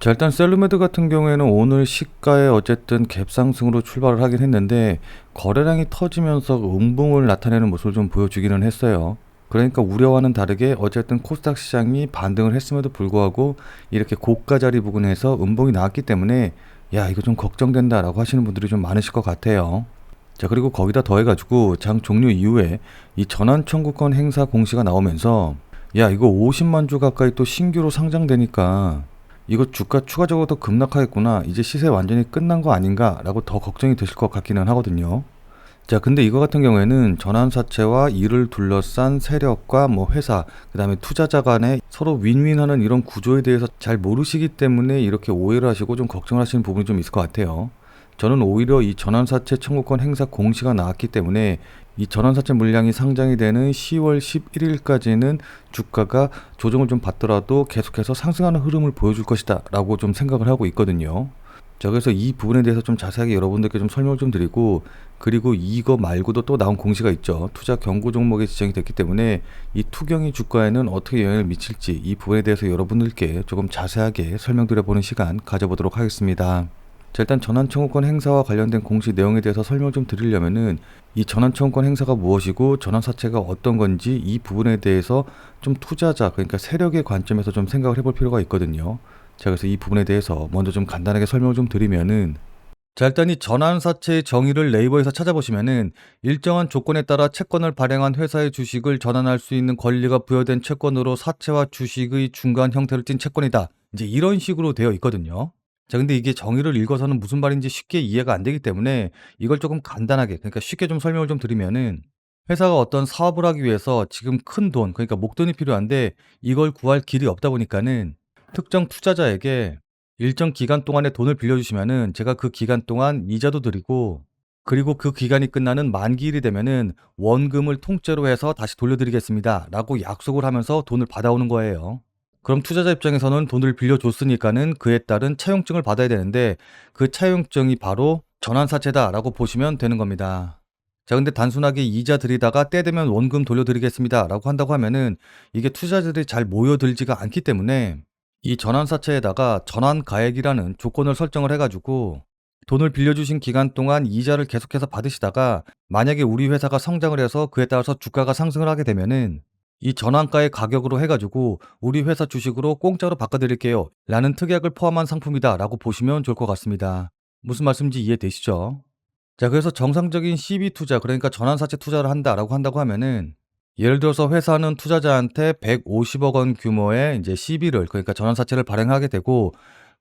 자, 일단 셀루메드 같은 경우에는 오늘 시가에 어쨌든 갭상승으로 출발을 하긴 했는데 거래량이 터지면서 음봉을 나타내는 모습을 좀 보여주기는 했어요. 그러니까 우려와는 다르게 어쨌든 코스닥 시장이 반등을 했음에도 불구하고 이렇게 고가 자리 부근에서 음봉이 나왔기 때문에 야, 이거 좀 걱정된다라고 하시는 분들이 좀 많으실 것 같아요. 자, 그리고 거기다 더해가지고 장 종료 이후에 이 전환 청구권 행사 공시가 나오면서 야, 이거 50만 주 가까이 또 신규로 상장되니까 이거 주가 추가적으로 더 급락하겠구나. 이제 시세 완전히 끝난 거 아닌가라고 더 걱정이 되실 것 같기는 하거든요. 자, 근데 이거 같은 경우에는 전환사채와 이를 둘러싼 세력과 뭐 회사, 그 다음에 투자자 간에 서로 윈윈하는 이런 구조에 대해서 잘 모르시기 때문에 이렇게 오해를 하시고 좀 걱정을 하시는 부분이 좀 있을 것 같아요. 저는 오히려 이 전환사채 청구권 행사 공시가 나왔기 때문에 이 전환사채 물량이 상장이 되는 10월 11일까지는 주가가 조정을 좀 받더라도 계속해서 상승하는 흐름을 보여줄 것이다 라고 좀 생각을 하고 있거든요. 자, 그래서 이 부분에 대해서 좀 자세하게 여러분들께 좀 설명을 좀 드리고, 그리고 이거 말고도 또 나온 공시가 있죠. 투자 경고 종목에 지정이 됐기 때문에 이 투경이 주가에는 어떻게 영향을 미칠지 이 부분에 대해서 여러분들께 조금 자세하게 설명드려보는 시간 가져보도록 하겠습니다. 자, 일단 전환청구권 행사와 관련된 공시 내용에 대해서 설명을 좀 드리려면은 이 전환청구권 행사가 무엇이고 전환사채가 어떤 건지 이 부분에 대해서 좀 투자자, 그러니까 세력의 관점에서 좀 생각을 해볼 필요가 있거든요. 자, 그래서 이 부분에 대해서 먼저 좀 간단하게 설명을 좀 드리면은, 자, 일단 이 전환사채의 정의를 네이버에서 찾아보시면은 일정한 조건에 따라 채권을 발행한 회사의 주식을 전환할 수 있는 권리가 부여된 채권으로 사채와 주식의 중간 형태를 띤 채권이다. 이제 이런 식으로 되어 있거든요. 자, 근데 이게 정의를 읽어서는 무슨 말인지 쉽게 이해가 안 되기 때문에 이걸 조금 간단하게, 그러니까 쉽게 좀 설명을 좀 드리면은, 회사가 어떤 사업을 하기 위해서 지금 큰 돈, 그러니까 목돈이 필요한데 이걸 구할 길이 없다 보니까는 특정 투자자에게 일정 기간 동안에 돈을 빌려주시면은 제가 그 기간 동안 이자도 드리고, 그리고 그 기간이 끝나는 만기일이 되면은 원금을 통째로 해서 다시 돌려드리겠습니다 라고 약속을 하면서 돈을 받아오는 거예요. 그럼 투자자 입장에서는 돈을 빌려줬으니까는 그에 따른 차용증을 받아야 되는데 그 차용증이 바로 전환사채다라고 보시면 되는 겁니다. 자, 근데 단순하게 이자 드리다가 때 되면 원금 돌려드리겠습니다라고 한다고 하면은 이게 투자자들이 잘 모여들지가 않기 때문에 이 전환사채에다가 전환가액이라는 조건을 설정을 해가지고 돈을 빌려주신 기간 동안 이자를 계속해서 받으시다가 만약에 우리 회사가 성장을 해서 그에 따라서 주가가 상승을 하게 되면은 이 전환가의 가격으로 해가지고 우리 회사 주식으로 공짜로 바꿔드릴게요 라는 특약을 포함한 상품이다 라고 보시면 좋을 것 같습니다. 무슨 말씀인지 이해되시죠? 자, 그래서 정상적인 CB 투자, 그러니까 전환사채 투자를 한다라고 한다고 하면은 예를 들어서 회사는 투자자한테 150억 원 규모의 이제 CB를, 그러니까 전환사채를 발행하게 되고,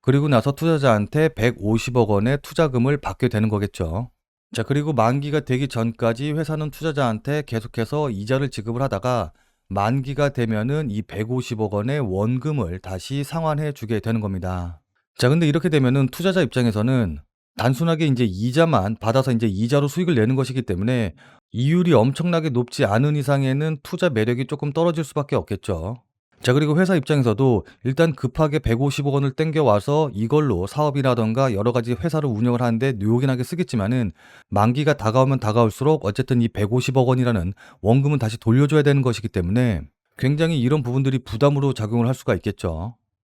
그리고 나서 투자자한테 150억 원의 투자금을 받게 되는 거겠죠. 자, 그리고 만기가 되기 전까지 회사는 투자자한테 계속해서 이자를 지급을 하다가 만기가 되면은 이 150억 원의 원금을 다시 상환해 주게 되는 겁니다. 자, 근데 이렇게 되면은 투자자 입장에서는 단순하게 이제 이자만 받아서 이제 이자로 수익을 내는 것이기 때문에 이율이 엄청나게 높지 않은 이상에는 투자 매력이 조금 떨어질 수밖에 없겠죠. 자, 그리고 회사 입장에서도 일단 급하게 150억 원을 땡겨와서 이걸로 사업이라던가 여러 가지 회사를 운영을 하는데 요긴하게 쓰겠지만은 만기가 다가오면 다가올수록 어쨌든 이 150억 원이라는 원금은 다시 돌려줘야 되는 것이기 때문에 굉장히 이런 부분들이 부담으로 작용을 할 수가 있겠죠.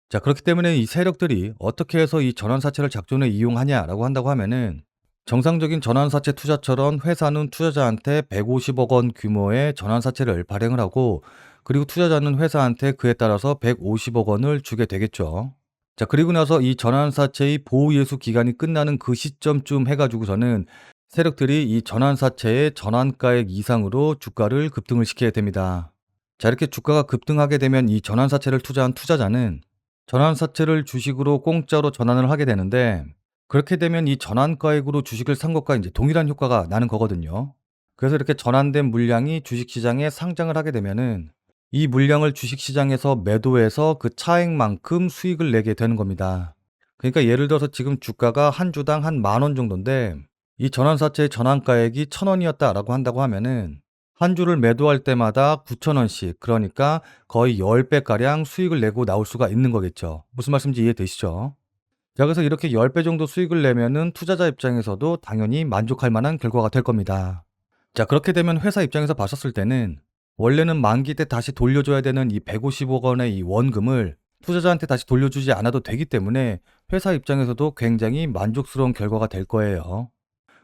자, 그렇기 때문에 이 세력들이 어떻게 해서 이 전환사채를 작전에 이용하냐라고 한다고 하면은 정상적인 전환사채 투자처럼 회사는 투자자한테 150억 원 규모의 전환사채를 발행을 하고, 그리고 투자자는 회사한테 그에 따라서 150억 원을 주게 되겠죠. 자, 그리고 나서 이 전환사채의 보호예수 기간이 끝나는 그 시점쯤 해가지고서는 세력들이 이 전환사채의 전환가액 이상으로 주가를 급등을 시켜야 됩니다. 자, 이렇게 주가가 급등하게 되면 이 전환사채를 투자한 투자자는 전환사채를 주식으로 공짜로 전환을 하게 되는데, 그렇게 되면 이 전환가액으로 주식을 산 것과 이제 동일한 효과가 나는 거거든요. 그래서 이렇게 전환된 물량이 주식시장에 상장을 하게 되면은 이 물량을 주식시장에서 매도해서 그 차액만큼 수익을 내게 되는 겁니다. 그러니까 예를 들어서 지금 주가가 한 주당 한 10,000원 정도인데 이 전환사채의 전환가액이 1,000원이었다라고 한다고 하면은 한 주를 매도할 때마다 9,000원씩, 그러니까 거의 10배가량 수익을 내고 나올 수가 있는 거겠죠. 무슨 말씀인지 이해되시죠? 자, 그래서 이렇게 10배 정도 수익을 내면은 투자자 입장에서도 당연히 만족할 만한 결과가 될 겁니다. 자, 그렇게 되면 회사 입장에서 봤었을 때는 원래는 만기 때 다시 돌려줘야 되는 이 150억 원의 이 원금을 투자자한테 다시 돌려주지 않아도 되기 때문에 회사 입장에서도 굉장히 만족스러운 결과가 될 거예요.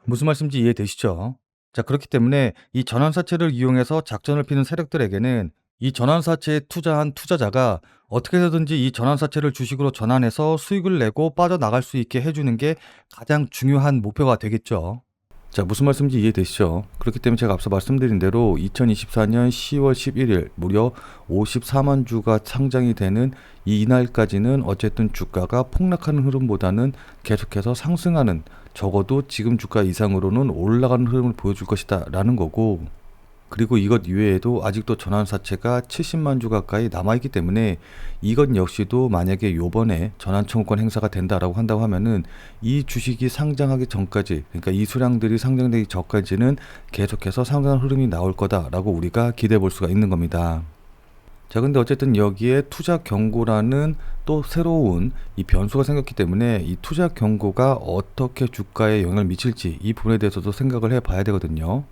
무슨 말씀인지 이해되시죠? 자, 그렇기 때문에 이 전환사채를 이용해서 작전을 피는 세력들에게는 이 전환사채에 투자한 투자자가 어떻게 해서든지 이 전환사채를 주식으로 전환해서 수익을 내고 빠져나갈 수 있게 해주는 게 가장 중요한 목표가 되겠죠. 자, 무슨 말씀인지 이해되시죠? 그렇기 때문에 제가 앞서 말씀드린 대로 2024년 10월 11일 무려 54만 주가 상장이 되는 이날까지는 어쨌든 주가가 폭락하는 흐름보다는 계속해서 상승하는, 적어도 지금 주가 이상으로는 올라가는 흐름을 보여줄 것이다 라는 거고, 그리고 이것 이외에도 아직도 전환사채가 70만 주 가까이 남아있기 때문에 이것 역시도 만약에 요번에 전환청구권 행사가 된다라고 한다고 하면은 이 주식이 상장하기 전까지, 그러니까 이 수량들이 상장되기 전까지는 계속해서 상승 흐름이 나올 거다라고 우리가 기대해 볼 수가 있는 겁니다. 자, 근데 어쨌든 여기에 투자 경고라는 또 새로운 이 변수가 생겼기 때문에 이 투자 경고가 어떻게 주가에 영향을 미칠지 이 부분에 대해서도 생각을 해 봐야 되거든요.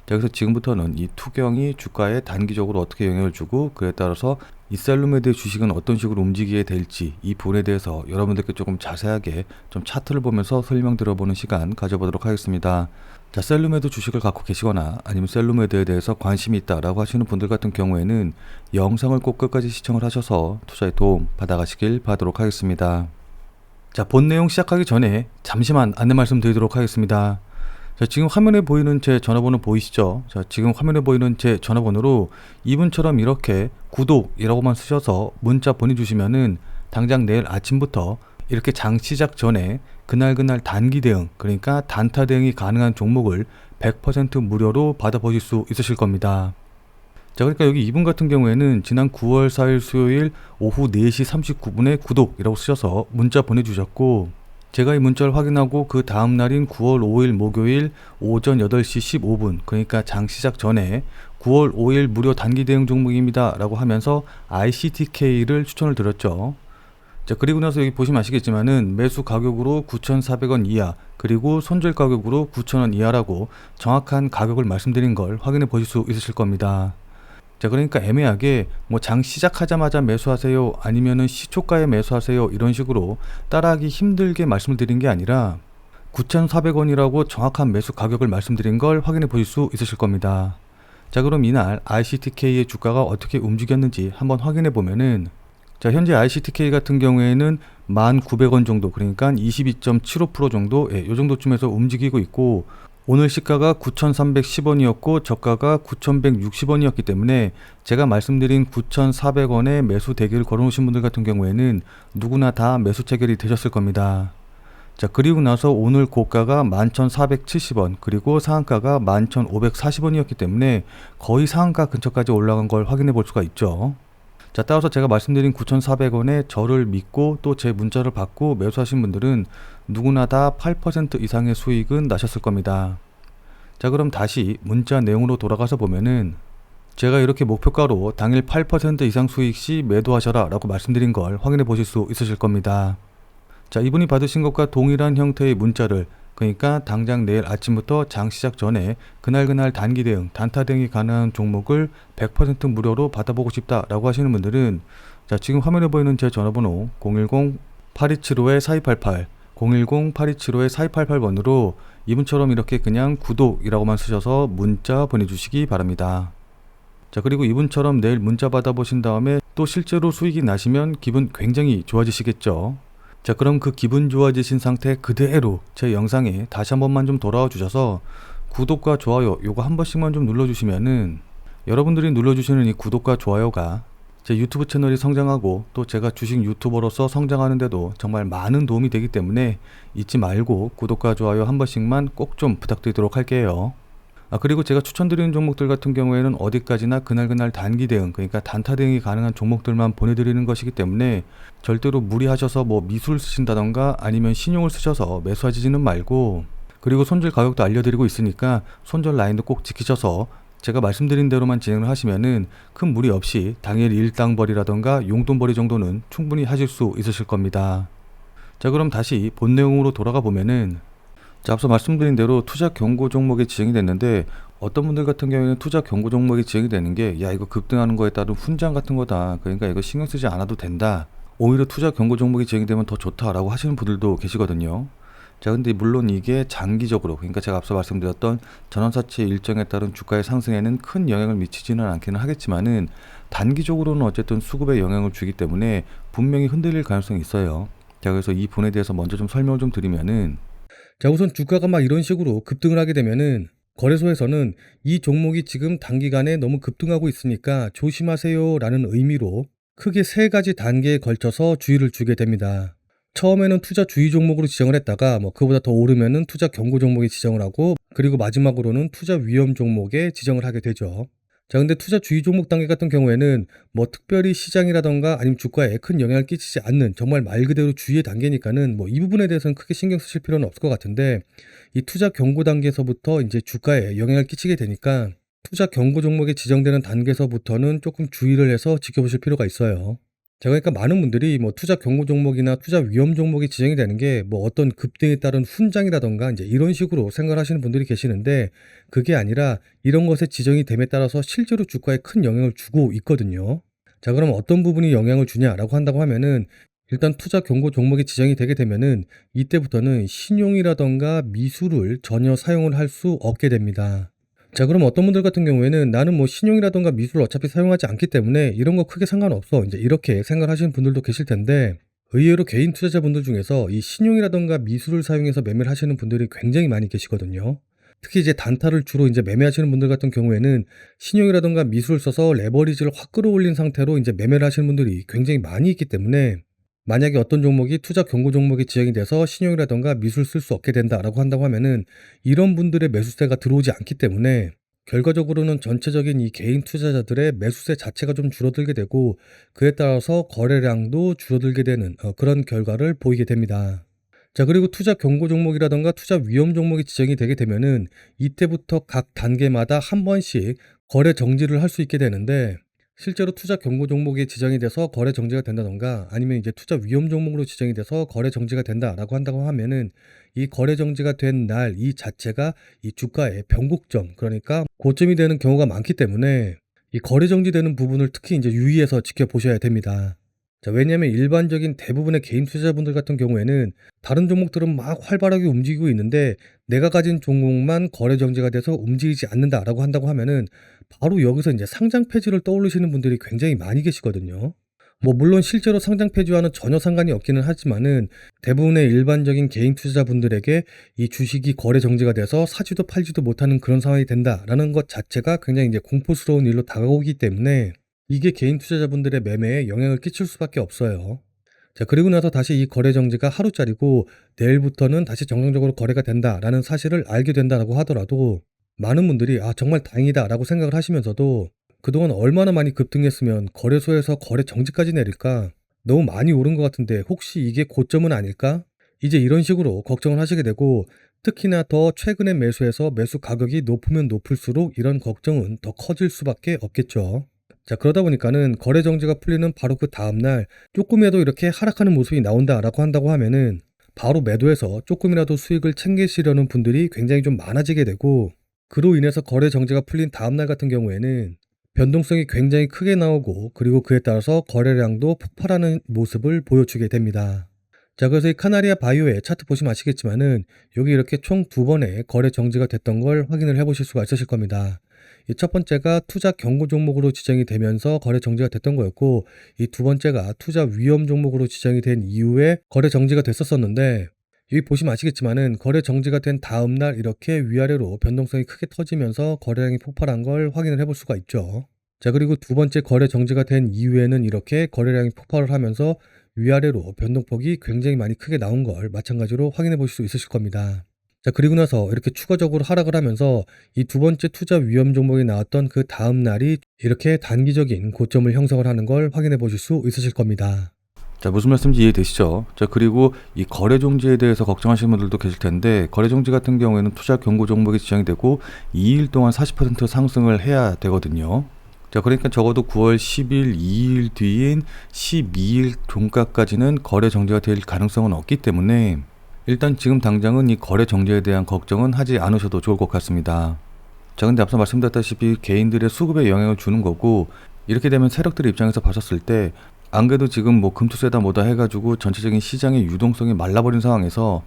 자, 그래서 지금부터는 이 투경이 주가에 단기적으로 어떻게 영향을 주고 그에 따라서 이 셀루메드의 주식은 어떤 식으로 움직이게 될지 이 부분에 대해서 여러분들께 조금 자세하게 좀 차트를 보면서 설명 들어보는 시간 가져보도록 하겠습니다. 자, 셀루메드 주식을 갖고 계시거나 아니면 셀루메드에 대해서 관심이 있다라고 하시는 분들 같은 경우에는 영상을 꼭 끝까지 시청을 하셔서 투자에 도움 받아가시길 바라도록 하겠습니다. 자, 본 내용 시작하기 전에 잠시만 안내 말씀 드리도록 하겠습니다. 자, 지금 화면에 보이는 제 전화번호 보이시죠? 자, 지금 화면에 보이는 제 전화번호로 이분처럼 이렇게 구독이라고만 쓰셔서 문자 보내주시면은 당장 내일 아침부터 이렇게 장 시작 전에 그날 단기 대응, 그러니까 단타 대응이 가능한 종목을 100% 무료로 받아보실 수 있으실 겁니다. 자, 그러니까 여기 이분 같은 경우에는 지난 9월 4일 수요일 오후 4시 39분에 구독이라고 쓰셔서 문자 보내주셨고, 제가 이 문자를 확인하고 그 다음 날인 9월 5일 목요일 오전 8시 15분, 그러니까 장 시작 전에 9월 5일 무료 단기 대응 종목입니다 라고 하면서 ICTK를 추천을 드렸죠. 자, 그리고 나서 여기 보시면 아시겠지만은 매수 가격으로 9,400원 이하, 그리고 손절 가격으로 9,000원 이하라고 정확한 가격을 말씀드린 걸 확인해 보실 수 있으실 겁니다. 자, 그러니까 애매하게 뭐 장 시작하자마자 매수하세요, 아니면은 시초가에 매수하세요, 이런 식으로 따라하기 힘들게 말씀을 드린 게 아니라 9,400원이라고 정확한 매수 가격을 말씀드린 걸 확인해 보실 수 있으실 겁니다. 자, 그럼 이날 ICTK의 주가가 어떻게 움직였는지 한번 확인해 보면은, 자, 현재 ICTK 같은 경우에는 1,900원 정도, 그러니까 22.75% 정도, 요 정도쯤에서 움직이고 있고, 오늘 시가가 9,310원이었고 저가가 9,160원이었기 때문에 제가 말씀드린 9,400원에 매수 대결을 걸어놓으신 분들 같은 경우에는 누구나 다 매수 체결이 되셨을 겁니다. 자, 그리고 나서 오늘 고가가 11,470원, 그리고 상한가가 11,540원이었기 때문에 거의 상한가 근처까지 올라간 걸 확인해 볼 수가 있죠. 자, 따라서 제가 말씀드린 9,400원에 저를 믿고 또 제 문자를 받고 매수하신 분들은 누구나 다 8% 이상의 수익은 나셨을 겁니다. 자, 그럼 다시 문자 내용으로 돌아가서 보면은 제가 이렇게 목표가로 당일 8% 이상 수익 시 매도하셔라 라고 말씀드린 걸 확인해 보실 수 있으실 겁니다. 자, 이분이 받으신 것과 동일한 형태의 문자를, 그러니까 당장 내일 아침부터 장 시작 전에 그날 단기 대응, 단타 대응이 가능한 종목을 100% 무료로 받아보고 싶다라고 하시는 분들은, 자, 지금 화면에 보이는 제 전화번호 010-8275-4288, 010-8275-4288번으로 이분처럼 이렇게 그냥 구독이라고만 쓰셔서 문자 보내주시기 바랍니다. 자, 그리고 이분처럼 내일 문자 받아보신 다음에 또 실제로 수익이 나시면 기분 굉장히 좋아지시겠죠. 자, 그럼 그 기분 좋아지신 상태 그대로 제 영상에 다시 한 번만 좀 돌아와 주셔서 구독과 좋아요 요거 한 번씩만 좀 눌러주시면은, 여러분들이 눌러주시는 이 구독과 좋아요가 제 유튜브 채널이 성장하고 또 제가 주식 유튜버로서 성장하는데도 정말 많은 도움이 되기 때문에 잊지 말고 구독과 좋아요 한 번씩만 꼭 좀 부탁드리도록 할게요. 그리고 제가 추천드리는 종목들 같은 경우에는 어디까지나 그날 단기 대응, 그러니까 단타 대응이 가능한 종목들만 보내드리는 것이기 때문에 절대로 무리하셔서 뭐 미수를 쓰신다던가 아니면 신용을 쓰셔서 매수하지는 말고, 그리고 손절 가격도 알려드리고 있으니까 손절 라인도 꼭 지키셔서 제가 말씀드린 대로만 진행을 하시면은 큰 무리 없이 당일 일당벌이라던가 용돈벌이 정도는 충분히 하실 수 있으실 겁니다. 자, 그럼 다시 본 내용으로 돌아가 보면은, 자, 앞서 말씀드린 대로 투자 경고 종목이 지정이 됐는데, 어떤 분들 같은 경우에는 투자 경고 종목이 지정이 되는 게 야, 이거 급등하는 거에 따른 훈장 같은 거다, 그러니까 이거 신경 쓰지 않아도 된다, 오히려 투자 경고 종목이 진행이 되면 더 좋다라고 하시는 분들도 계시거든요. 자, 근데 물론 이게 장기적으로, 그러니까 제가 앞서 말씀드렸던 전환사채 일정에 따른 주가의 상승에는 큰 영향을 미치지는 않기는 하겠지만은 단기적으로는 어쨌든 수급에 영향을 주기 때문에 분명히 흔들릴 가능성이 있어요. 자, 그래서 이 부분에 대해서 먼저 좀 설명을 좀 드리면은, 자, 우선 주가가 막 이런 식으로 급등을 하게 되면은 거래소에서는 이 종목이 지금 단기간에 너무 급등하고 있으니까 조심하세요 라는 의미로 크게 3가지 단계에 걸쳐서 주의를 주게 됩니다. 처음에는 투자 주의 종목으로 지정을 했다가 그보다 더 오르면은 투자 경고 종목에 지정을 하고, 그리고 마지막으로는 투자 위험 종목에 지정을 하게 되죠. 자, 근데 투자 주의 종목 단계 같은 경우에는 특별히 시장이라던가 아니면 주가에 큰 영향을 끼치지 않는 정말 말 그대로 주의의 단계니까는 이 부분에 대해서는 크게 신경 쓰실 필요는 없을 것 같은데, 이 투자 경고 단계에서부터 이제 주가에 영향을 끼치게 되니까 투자 경고 종목에 지정되는 단계에서부터는 조금 주의를 해서 지켜보실 필요가 있어요. 자, 그러니까 많은 분들이 투자 경고 종목이나 투자 위험 종목이 지정이 되는 게 어떤 급등에 따른 훈장이라던가 이제 이런 식으로 생각을 하시는 분들이 계시는데, 그게 아니라 이런 것에 지정이 됨에 따라서 실제로 주가에 큰 영향을 주고 있거든요. 자, 그럼 어떤 부분이 영향을 주냐라고 한다고 하면은, 일단 투자 경고 종목이 지정이 되게 되면은 이때부터는 신용이라던가 미술을 전혀 사용을 할 수 없게 됩니다. 자, 그럼 어떤 분들 같은 경우에는 나는 신용이라던가 미술을 어차피 사용하지 않기 때문에 이런 거 크게 상관없어, 이제 이렇게 생각하시는 분들도 계실 텐데, 의외로 개인 투자자분들 중에서 이 신용이라던가 미술을 사용해서 매매를 하시는 분들이 굉장히 많이 계시거든요. 특히 이제 단타를 주로 이제 매매하시는 분들 같은 경우에는 신용이라던가 미술을 써서 레버리지를 확 끌어올린 상태로 이제 매매를 하시는 분들이 굉장히 많이 있기 때문에, 만약에 어떤 종목이 투자 경고 종목이 지정이 돼서 신용이라던가 미술 쓸 수 없게 된다라고 한다고 하면은 이런 분들의 매수세가 들어오지 않기 때문에 결과적으로는 전체적인 이 개인 투자자들의 매수세 자체가 좀 줄어들게 되고, 그에 따라서 거래량도 줄어들게 되는 그런 결과를 보이게 됩니다. 자, 그리고 투자 경고 종목이라던가 투자 위험 종목이 지정이 되게 되면은 이때부터 각 단계마다 한 번씩 거래 정지를 할 수 있게 되는데, 실제로 투자 경고 종목이 지정이 돼서 거래 정지가 된다던가 아니면 이제 투자 위험 종목으로 지정이 돼서 거래 정지가 된다라고 한다고 하면은 이 거래 정지가 된 날 이 자체가 이 주가의 변곡점, 그러니까 고점이 되는 경우가 많기 때문에 이 거래 정지되는 부분을 특히 이제 유의해서 지켜보셔야 됩니다. 자, 왜냐하면 일반적인 대부분의 개인 투자자분들 같은 경우에는 다른 종목들은 막 활발하게 움직이고 있는데 내가 가진 종목만 거래 정지가 돼서 움직이지 않는다라고 한다고 하면은 바로 여기서 이제 상장 폐지를 떠올리시는 분들이 굉장히 많이 계시거든요. 물론 실제로 상장 폐지와는 전혀 상관이 없기는 하지만은 대부분의 일반적인 개인 투자자분들에게 이 주식이 거래 정지가 돼서 사지도 팔지도 못하는 그런 상황이 된다라는 것 자체가 굉장히 이제 공포스러운 일로 다가오기 때문에 이게 개인 투자자분들의 매매에 영향을 끼칠 수밖에 없어요. 자, 그리고 나서 다시 이 거래 정지가 하루짜리고 내일부터는 다시 정상적으로 거래가 된다라는 사실을 알게 된다라고 하더라도 많은 분들이 정말 다행이다라고 생각을 하시면서도 그동안 얼마나 많이 급등했으면 거래소에서 거래 정지까지 내릴까? 너무 많이 오른 것 같은데 혹시 이게 고점은 아닐까? 이제 이런 식으로 걱정을 하시게 되고, 특히나 더 최근에 매수해서 매수 가격이 높으면 높을수록 이런 걱정은 더 커질 수밖에 없겠죠. 자, 그러다 보니까는 거래 정지가 풀리는 바로 그 다음날 조금이라도 이렇게 하락하는 모습이 나온다라고 한다고 하면은 바로 매도해서 조금이라도 수익을 챙기시려는 분들이 굉장히 좀 많아지게 되고, 그로 인해서 거래 정지가 풀린 다음날 같은 경우에는 변동성이 굉장히 크게 나오고, 그리고 그에 따라서 거래량도 폭발하는 모습을 보여주게 됩니다. 자, 그래서 이 카나리아 바이오의 차트 보시면 아시겠지만은 여기 이렇게 총 2번의 거래 정지가 됐던 걸 확인을 해보실 수가 있으실 겁니다. 이 첫 번째가 투자 경고 종목으로 지정이 되면서 거래 정지가 됐던 거였고, 이 두 번째가 투자 위험 종목으로 지정이 된 이후에 거래 정지가 됐었는데, 여기 보시면 아시겠지만은 거래 정지가 된 다음 날 이렇게 위아래로 변동성이 크게 터지면서 거래량이 폭발한 걸 확인을 해볼 수가 있죠. 자, 그리고 두 번째 거래 정지가 된 이후에는 이렇게 거래량이 폭발을 하면서 위아래로 변동폭이 굉장히 많이 크게 나온 걸 마찬가지로 확인해 보실 수 있으실 겁니다. 자, 그리고 나서 이렇게 추가적으로 하락을 하면서 이 두 번째 투자 위험 종목이 나왔던 그 다음 날이 이렇게 단기적인 고점을 형성을 하는 걸 확인해 보실 수 있으실 겁니다. 자, 무슨 말씀인지 이해되시죠? 자, 그리고 이 거래 정지에 대해서 걱정하시는 분들도 계실 텐데, 거래 정지 같은 경우에는 투자 경고 종목이 지정이 되고 2일 동안 40% 상승을 해야 되거든요. 자, 그러니까 적어도 9월 10일 2일 뒤인 12일 종가까지는 거래 정지가 될 가능성은 없기 때문에 일단 지금 당장은 이 거래 정지에 대한 걱정은 하지 않으셔도 좋을 것 같습니다. 자, 근데 앞서 말씀드렸다시피 개인들의 수급에 영향을 주는 거고, 이렇게 되면 세력들의 입장에서 봤었을 때 안 그래도 지금 뭐 금투세다 뭐다 해가지고 전체적인 시장의 유동성이 말라버린 상황에서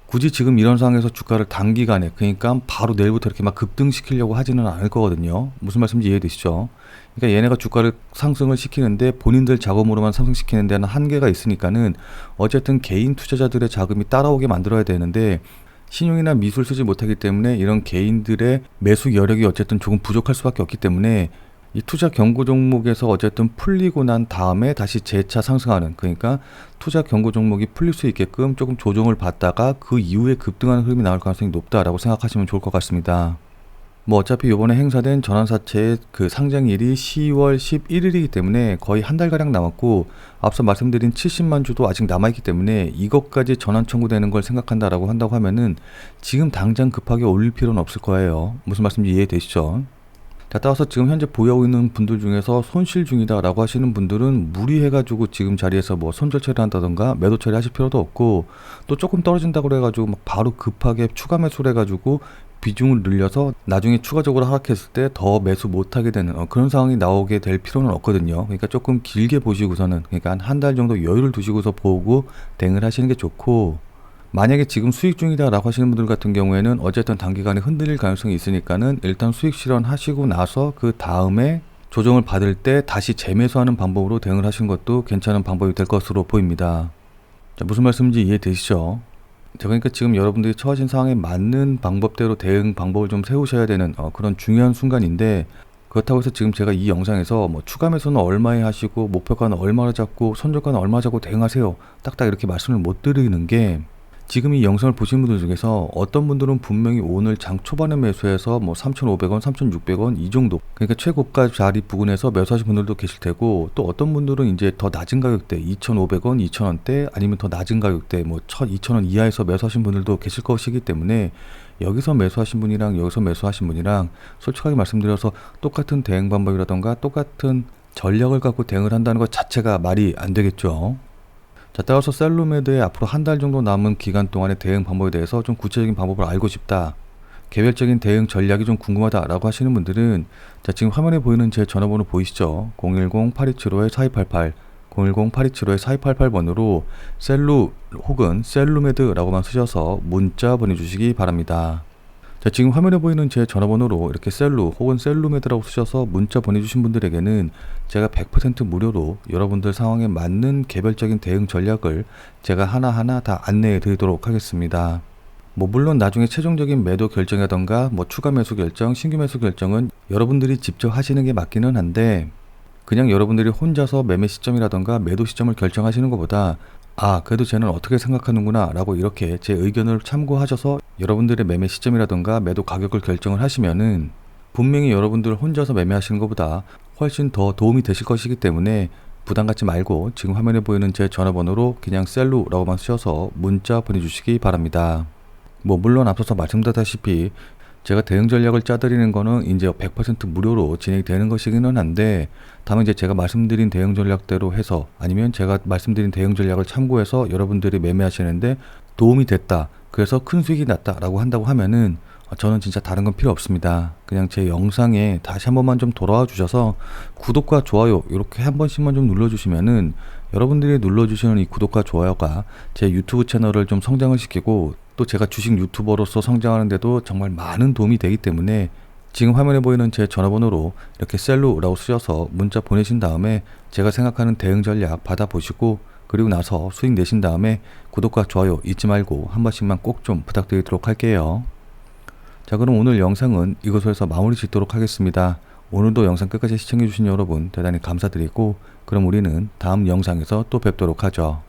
굳이 지금 이런 상황에서 주가를 단기간에, 그러니까 바로 내일부터 이렇게 막 급등시키려고 하지는 않을 거거든요. 무슨 말씀인지 이해되시죠? 그러니까 얘네가 주가를 상승을 시키는데 본인들 자금으로만 상승시키는 데는 한계가 있으니까는 어쨌든 개인 투자자들의 자금이 따라오게 만들어야 되는데, 신용이나 미술 쓰지 못하기 때문에 이런 개인들의 매수 여력이 어쨌든 조금 부족할 수밖에 없기 때문에 이 투자 경고 종목에서 어쨌든 풀리고 난 다음에 다시 재차 상승하는, 그러니까 투자 경고 종목이 풀릴 수 있게끔 조금 조정을 받다가 그 이후에 급등하는 흐름이 나올 가능성이 높다라고 생각하시면 좋을 것 같습니다. 뭐 어차피 이번에 행사된 전환사채의 그 상장일이 10월 11일이기 때문에 거의 한 달가량 남았고, 앞서 말씀드린 70만 주도 아직 남아있기 때문에 이것까지 전환 청구되는 걸 생각한다라고 한다고 하면은 지금 당장 급하게 올릴 필요는 없을 거예요. 무슨 말씀인지 이해되시죠? 자, 따라서 지금 현재 보유하고 있는 분들 중에서 손실 중이다 라고 하시는 분들은 무리해가지고 지금 자리에서 뭐 손절 처리를 한다던가 매도 처리하실 필요도 없고, 또 조금 떨어진다고 그래가지고 막 바로 급하게 추가 매수를 해가지고 비중을 늘려서 나중에 추가적으로 하락했을 때 더 매수 못하게 되는 그런 상황이 나오게 될 필요는 없거든요. 그러니까 조금 길게 보시고서는, 그러니까 한 달 정도 여유를 두시고서 보고 대응을 하시는 게 좋고, 만약에 지금 수익 중이다 라고 하시는 분들 같은 경우에는 어쨌든 단기간에 흔들릴 가능성이 있으니까는 일단 수익 실현하시고 나서 그 다음에 조정을 받을 때 다시 재매수하는 방법으로 대응을 하시는 것도 괜찮은 방법이 될 것으로 보입니다. 자, 무슨 말씀인지 이해되시죠? 그러니까 지금 여러분들이 처하신 상황에 맞는 방법대로 대응 방법을 좀 세우셔야 되는 그런 중요한 순간인데, 그렇다고 해서 지금 제가 이 영상에서 뭐 추가 매수는 얼마에 하시고 목표가는 얼마나 잡고 손절가는 얼마 잡고 대응하세요 딱딱 이렇게 말씀을 못 드리는 게, 지금 이 영상을 보시는 분들 중에서 어떤 분들은 분명히 오늘 장 초반에 매수해서 뭐 3,500원, 3,600원 이 정도, 그러니까 최고가 자리 부근에서 매수하신 분들도 계실 테고, 또 어떤 분들은 이제 더 낮은 가격대 2,500원, 2,000원대 아니면 더 낮은 가격대 뭐 1,000, 2,000원 이하에서 매수하신 분들도 계실 것이기 때문에 여기서 매수하신 분이랑 여기서 매수하신 분이랑 솔직하게 말씀드려서 똑같은 대응 방법이라던가 똑같은 전략을 갖고 대응을 한다는 것 자체가 말이 안 되겠죠. 자, 따라서 셀루메드의 앞으로 한 달 정도 남은 기간 동안의 대응 방법에 대해서 좀 구체적인 방법을 알고 싶다, 개별적인 대응 전략이 좀 궁금하다 라고 하시는 분들은, 자, 지금 화면에 보이는 제 전화번호 보이시죠? 010-8275-4288 010-8275-4288번으로 셀루 혹은 셀루메드라고만 쓰셔서 문자 보내주시기 바랍니다. 자, 지금 화면에 보이는 제 전화번호로 이렇게 셀루 혹은 셀루메드라고 쓰셔서 문자 보내주신 분들에게는 제가 100% 무료로 여러분들 상황에 맞는 개별적인 대응 전략을 제가 하나하나 다 안내해 드리도록 하겠습니다. 뭐 물론 나중에 최종적인 매도 결정이라던가 뭐 추가 매수 결정, 신규 매수 결정은 여러분들이 직접 하시는 게 맞기는 한데, 그냥 여러분들이 혼자서 매매 시점이라던가 매도 시점을 결정하시는 것보다 그래도 쟤는 어떻게 생각하는구나 라고 이렇게 제 의견을 참고하셔서 여러분들의 매매 시점이라던가 매도 가격을 결정을 하시면은 분명히 여러분들 혼자서 매매하시는 것보다 훨씬 더 도움이 되실 것이기 때문에 부담 갖지 말고 지금 화면에 보이는 제 전화번호로 그냥 셀루라고만 쓰셔서 문자 보내주시기 바랍니다. 뭐 물론 앞서서 말씀드렸다시피 제가 대응 전략을 짜드리는 거는 이제 100% 무료로 진행이 되는 것이기는 한데, 다만 이제 제가 말씀드린 대응 전략대로 해서 아니면 제가 말씀드린 대응 전략을 참고해서 여러분들이 매매하시는데 도움이 됐다, 그래서 큰 수익이 났다 라고 한다고 하면은 저는 진짜 다른 건 필요 없습니다. 그냥 제 영상에 다시 한 번만 좀 돌아와 주셔서 구독과 좋아요 이렇게 한 번씩만 좀 눌러주시면은 여러분들이 눌러주시는 이 구독과 좋아요가 제 유튜브 채널을 좀 성장을 시키고, 또 제가 주식 유튜버로서 성장하는데도 정말 많은 도움이 되기 때문에 지금 화면에 보이는 제 전화번호로 이렇게 셀루라고 쓰셔서 문자 보내신 다음에 제가 생각하는 대응 전략 받아보시고, 그리고 나서 수익 내신 다음에 구독과 좋아요 잊지 말고 한 번씩만 꼭 좀 부탁드리도록 할게요. 자, 그럼 오늘 영상은 이것으로 해서 마무리 짓도록 하겠습니다. 오늘도 영상 끝까지 시청해주신 여러분 대단히 감사드리고, 그럼 우리는 다음 영상에서 또 뵙도록 하죠.